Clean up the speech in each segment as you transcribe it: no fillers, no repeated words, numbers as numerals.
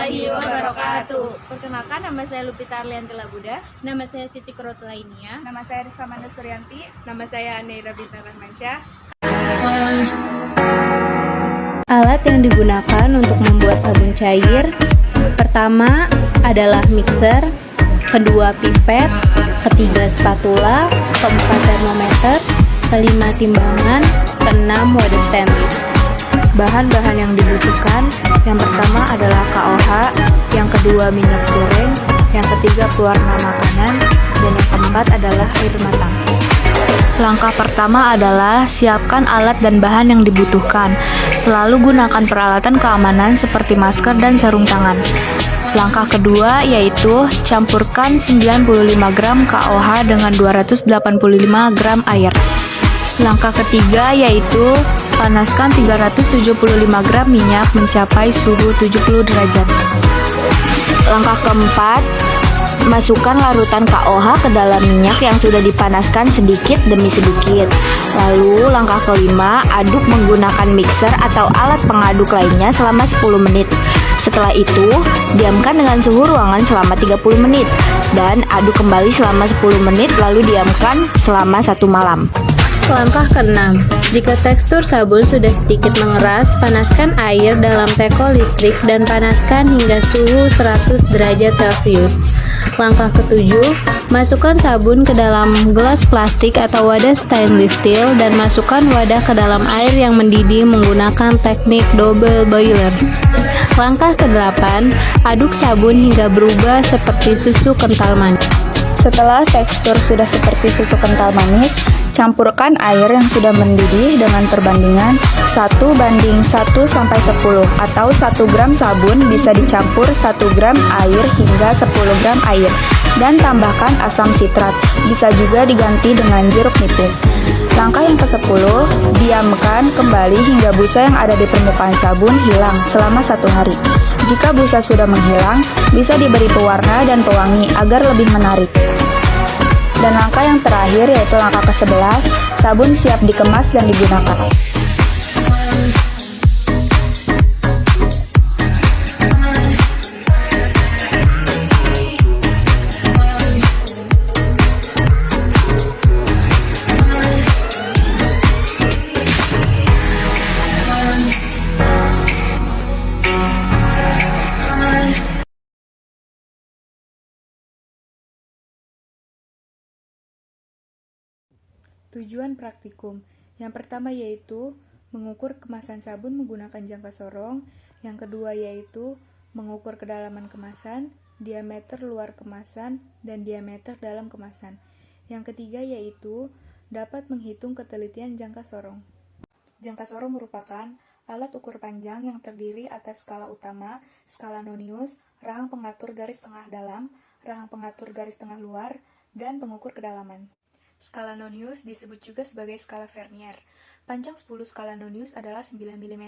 warahmatullahi wabarakatuh. Perkenalkan, nama saya Lupita Arlianti Labuda. Nama saya Siti Kurotulainia. Nama saya Rizka Manda Suryanti. Nama saya Aneira Bintang Rahmansyah. Alat yang digunakan untuk membuat sabun cair, pertama adalah mixer, kedua pipet, ketiga spatula, keempat termometer, kelima timbangan, keenam wadah stainless. Bahan-bahan yang dibutuhkan, yang pertama adalah KOH, yang kedua minyak goreng, yang ketiga pewarna makanan, dan yang keempat adalah air matang. Langkah pertama adalah siapkan alat dan bahan yang dibutuhkan. Selalu gunakan peralatan keamanan seperti masker dan sarung tangan. Langkah kedua yaitu campurkan 95 gram KOH dengan 285 gram air. Langkah ketiga yaitu panaskan 375 gram minyak mencapai suhu 70 derajat. Langkah keempat, masukkan larutan KOH ke dalam minyak yang sudah dipanaskan sedikit demi sedikit. Lalu langkah kelima, aduk menggunakan mixer atau alat pengaduk lainnya selama 10 menit. Setelah itu, diamkan dengan suhu ruangan selama 30 menit dan aduk kembali selama 10 menit lalu diamkan selama 1 malam. Langkah keenam, jika tekstur sabun sudah sedikit mengeras, panaskan air dalam teko listrik dan panaskan hingga suhu 100 derajat Celcius. Langkah ketujuh, masukkan sabun ke dalam gelas plastik atau wadah stainless steel dan masukkan wadah ke dalam air yang mendidih menggunakan teknik double boiler. Langkah ke-8, aduk sabun hingga berubah seperti susu kental manis. Setelah tekstur sudah seperti susu kental manis, campurkan air yang sudah mendidih dengan perbandingan 1:1 sampai 10 atau 1 gram sabun bisa dicampur 1 gram air hingga 10 gram air dan tambahkan asam sitrat, bisa juga diganti dengan jeruk nipis. Langkah yang ke-10, diamkan kembali hingga busa yang ada di permukaan sabun hilang selama 1 hari. Jika busa sudah menghilang, bisa diberi pewarna dan pewangi agar lebih menarik. Dan langkah yang terakhir yaitu langkah ke-11, sabun siap dikemas dan digunakan. Tujuan praktikum yang pertama yaitu mengukur kemasan sabun menggunakan jangka sorong. Yang kedua yaitu mengukur kedalaman kemasan, diameter luar kemasan, dan diameter dalam kemasan. Yang ketiga yaitu dapat menghitung ketelitian jangka sorong. Jangka sorong merupakan alat ukur panjang yang terdiri atas skala utama, skala nonius, rahang pengatur garis tengah dalam, rahang pengatur garis tengah luar, dan pengukur kedalaman. Skala nonius disebut juga sebagai skala Vernier. Panjang 10 skala nonius adalah 9 mm.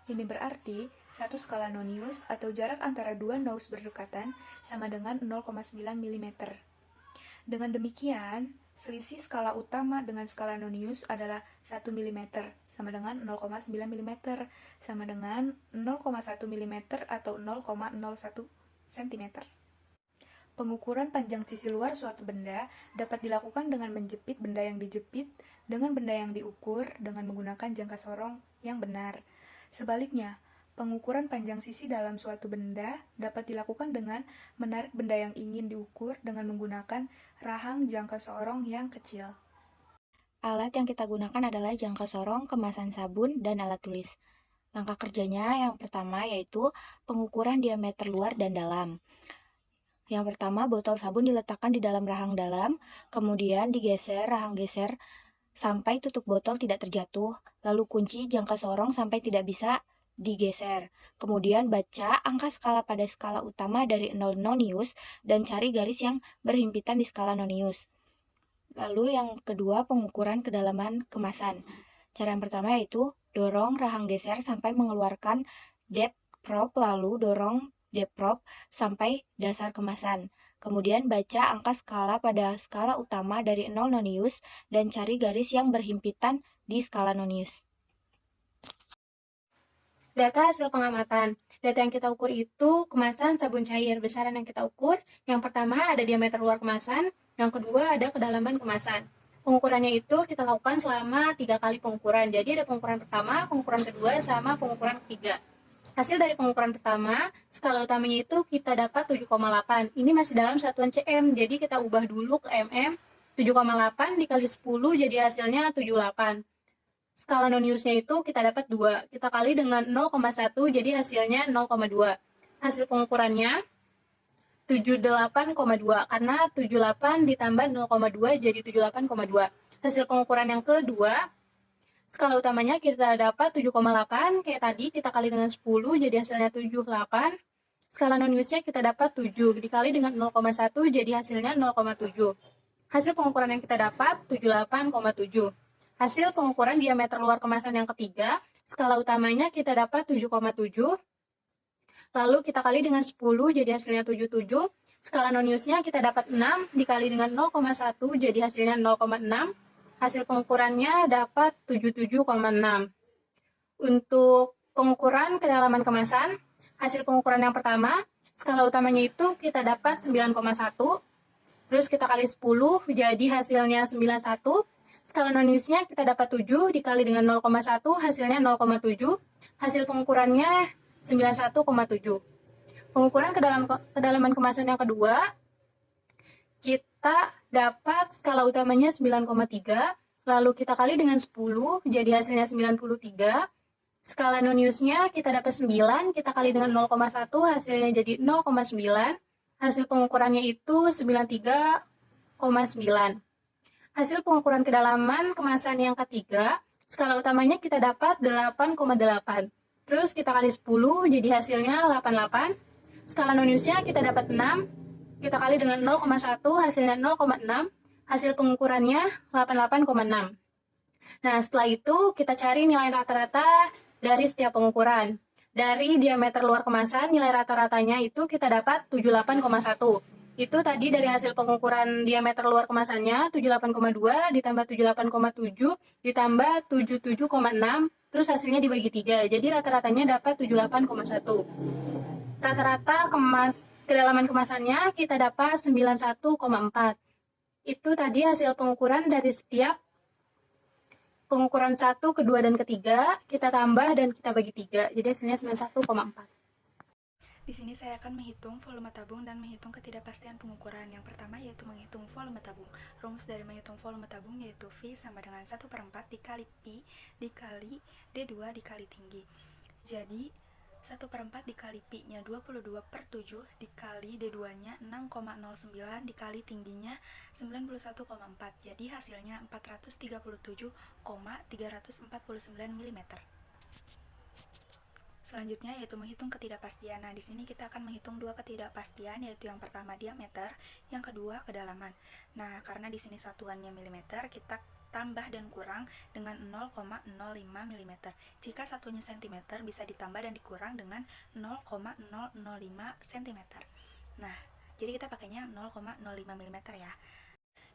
Ini berarti 1 skala nonius atau jarak antara 2 nous berdekatan sama dengan 0,9 mm. Dengan demikian, selisih skala utama dengan skala nonius adalah 1 mm sama dengan 0,9 mm sama dengan 0,1 mm atau 0,01 cm. Pengukuran panjang sisi luar suatu benda dapat dilakukan dengan menjepit benda yang dijepit dengan benda yang diukur dengan menggunakan jangka sorong yang benar. Sebaliknya, pengukuran panjang sisi dalam suatu benda dapat dilakukan dengan menarik benda yang ingin diukur dengan menggunakan rahang jangka sorong yang kecil. Alat yang kita gunakan adalah jangka sorong, kemasan sabun, dan alat tulis. Langkah kerjanya yang pertama yaitu pengukuran diameter luar dan dalam. Yang pertama, botol sabun diletakkan di dalam rahang dalam, kemudian digeser rahang geser sampai tutup botol tidak terjatuh, lalu kunci jangka sorong sampai tidak bisa digeser. Kemudian baca angka skala pada skala utama dari 0 nonius dan cari garis yang berhimpitan di skala nonius. Lalu yang kedua, pengukuran kedalaman kemasan. Cara yang pertama yaitu dorong rahang geser sampai mengeluarkan depth probe, lalu dorong depth probe sampai dasar kemasan. Kemudian baca angka skala pada skala utama dari 0 nonius dan cari garis yang berhimpitan di skala nonius. Data hasil pengamatan. Data yang kita ukur itu kemasan sabun cair. Besaran yang kita ukur, yang pertama ada diameter luar kemasan, yang kedua ada kedalaman kemasan. Pengukurannya itu kita lakukan selama 3 kali pengukuran. Jadi ada pengukuran pertama, pengukuran kedua, sama pengukuran ketiga. Hasil dari pengukuran pertama, skala utamanya itu kita dapat 7,8. Ini masih dalam satuan cm, jadi kita ubah dulu ke mm. 7,8 dikali 10 jadi hasilnya 78. Skala non-use-nya itu kita dapat 2. Kita kali dengan 0,1 jadi hasilnya 0,2. Hasil pengukurannya 78,2 karena 78 ditambah 0,2 jadi 78,2. Hasil pengukuran yang kedua, skala utamanya kita dapat 7,8 kayak tadi, kita kali dengan 10 jadi hasilnya 78. Skala non-use-nya kita dapat 7 dikali dengan 0,1 jadi hasilnya 0,7. Hasil pengukuran yang kita dapat 78,7. Hasil pengukuran diameter luar kemasan yang ketiga, skala utamanya kita dapat 7,7, lalu kita kali dengan 10 jadi hasilnya 77. Skala non-use-nya kita dapat 6 dikali dengan 0,1 jadi hasilnya 0,6. Hasil pengukurannya dapat 77,6. Untuk pengukuran kedalaman kemasan, hasil pengukuran yang pertama, skala utamanya itu kita dapat 9,1, terus kita kali 10 jadi hasilnya 91. Skala non-use-nya kita dapat 7 dikali dengan 0,1 hasilnya 0,7. Hasil pengukurannya 91,7. Pengukuran kedalaman kemasan yang kedua, kita dapat skala utamanya 9,3, lalu kita kali dengan 10 jadi hasilnya 93. Skala non-use-nya kita dapat 9, kita kali dengan 0,1 hasilnya jadi 0,9. Hasil pengukurannya itu 93,9. Hasil pengukuran kedalaman kemasan yang ketiga, skala utamanya kita dapat 8,8. Terus kita kali 10, jadi hasilnya 88. Skala non-use-nya kita dapat 6, kita kali dengan 0,1, hasilnya 0,6. Hasil pengukurannya 88,6. Nah, setelah itu kita cari nilai rata-rata dari setiap pengukuran. Dari diameter luar kemasan, nilai rata-ratanya itu kita dapat 78,1. Itu tadi dari hasil pengukuran diameter luar kemasannya 78,2 ditambah 78,7 ditambah 77,6 terus hasilnya dibagi 3. Jadi rata-ratanya dapat 78,1. Rata-rata kedalaman kemasannya kita dapat 91,4. Itu tadi hasil pengukuran dari setiap pengukuran 1, kedua, dan ketiga. Kita tambah dan kita bagi 3. Jadi hasilnya 91,4. Di sini saya akan menghitung volume tabung dan menghitung ketidakpastian pengukuran. Yang pertama yaitu menghitung volume tabung. Rumus dari menghitung volume tabung yaitu V sama dengan 1/4 dikali Pi dikali D2 dikali tinggi. Jadi 1/4 dikali Pi-nya 22/7 dikali D2-nya 6,09 dikali tingginya 91,4. Jadi hasilnya 437,349 mm. Selanjutnya yaitu menghitung ketidakpastian. Nah, di sini kita akan menghitung dua ketidakpastian, yaitu yang pertama diameter, yang kedua kedalaman. Nah, karena di sini satuannya milimeter, kita tambah dan kurang dengan 0,05 mm. Jika satuannya cm, bisa ditambah dan dikurang dengan 0,005 cm. Nah, jadi kita pakainya 0,05 mm ya.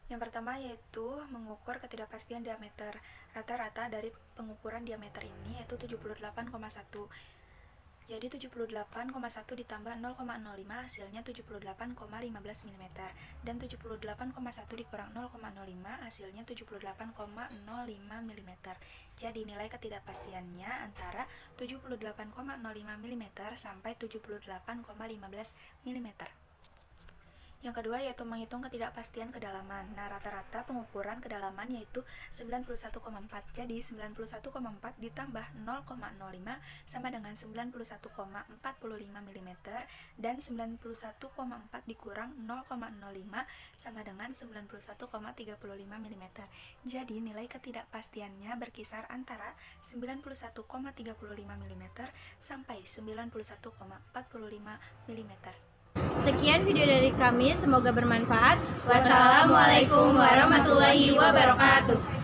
Yang pertama yaitu mengukur ketidakpastian diameter. Rata-rata dari pengukuran diameter ini yaitu 78,1. Jadi 78,1 ditambah 0,05 hasilnya 78,15 mm. Dan 78,1 dikurang 0,05 hasilnya 78,05 mm. Jadi nilai ketidakpastiannya antara 78,05 mm sampai 78,15 mm. Yang kedua yaitu menghitung ketidakpastian kedalaman. Nah, rata-rata pengukuran kedalaman yaitu 91,4. Jadi 91,4 ditambah 0,05 sama dengan 91,45 mm dan 91,4 dikurang 0,05 sama dengan 91,35 mm. Jadi nilai ketidakpastiannya berkisar antara 91,35 mm sampai 91,45 mm. Sekian video dari kami, semoga bermanfaat. Wassalamualaikum warahmatullahi wabarakatuh.